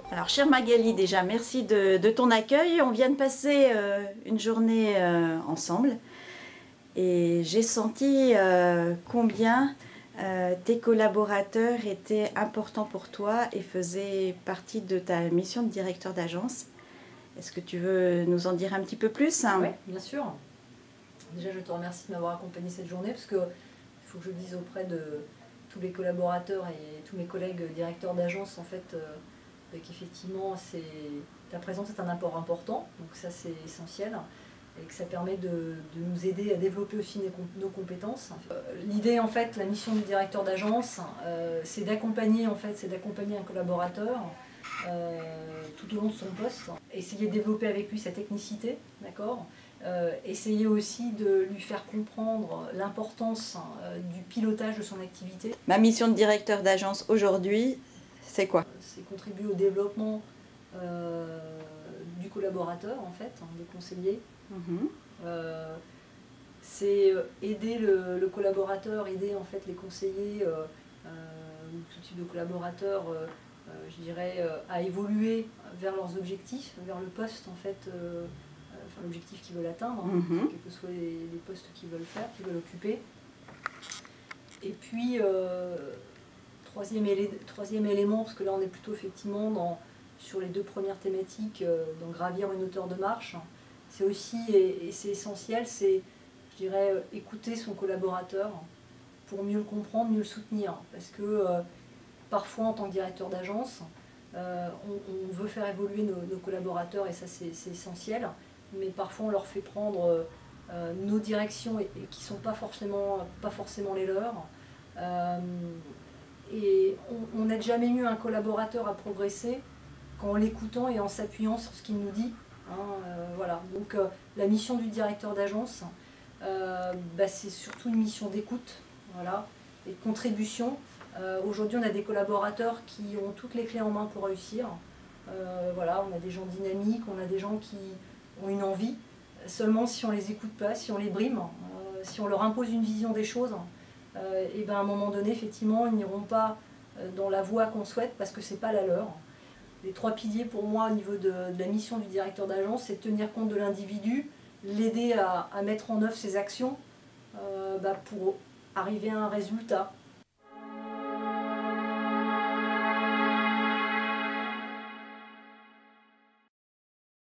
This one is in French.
Alors, chère Magali, déjà, merci de ton accueil. On vient de passer une journée ensemble et j'ai senti combien tes collaborateurs étaient importants pour toi et faisaient partie de ta mission de directeur d'agence. Est-ce que tu veux nous en dire un petit peu plus? Oui, bien sûr. Déjà, je te remercie de m'avoir accompagné cette journée parce qu'il faut que je dise auprès de tous les collaborateurs et tous mes collègues directeurs d'agence en fait, qu'effectivement ta présence est un apport important, donc ça c'est essentiel et que ça permet de nous aider à développer aussi nos compétences. L'idée en fait, la mission du directeur d'agence, c'est d'accompagner un collaborateur tout au long de son poste, essayer de développer avec lui sa technicité, d'accord, essayer aussi de lui faire comprendre l'importance du pilotage de son activité. Ma mission de directeur d'agence aujourd'hui, c'est quoi? C'est contribuer au développement du collaborateur, en fait, des conseillers. C'est aider le collaborateur, aider en fait les conseillers, tout type de collaborateurs, je dirais, à évoluer vers leurs objectifs, vers le poste en fait, enfin l'objectif qu'ils veulent atteindre, quels que soient les postes qu'ils veulent faire, qu'ils veulent occuper. Et puis troisième élément, parce que là on est plutôt effectivement sur les deux premières thématiques, dans gravir une hauteur de marche, c'est aussi, et c'est essentiel, c'est, je dirais, écouter son collaborateur pour mieux le comprendre, mieux le soutenir. Parce que parfois en tant que directeur d'agence, on veut faire évoluer nos collaborateurs et ça c'est essentiel, mais parfois on leur fait prendre nos directions et qui ne sont pas forcément les leurs. Et on n'aide jamais mieux un collaborateur à progresser qu'en l'écoutant et en s'appuyant sur ce qu'il nous dit. Voilà. Donc la mission du directeur d'agence, c'est surtout une mission d'écoute, voilà, et de contribution. Aujourd'hui on a des collaborateurs qui ont toutes les clés en main pour réussir. Voilà, on a des gens dynamiques, on a des gens qui ont une envie. Seulement si on ne les écoute pas, si on les brime, si on leur impose une vision des choses, et ben à un moment donné, effectivement, ils n'iront pas dans la voie qu'on souhaite parce que ce n'est pas la leur. Les trois piliers pour moi au niveau de la mission du directeur d'agence, c'est tenir compte de l'individu, l'aider à mettre en œuvre ses actions pour arriver à un résultat.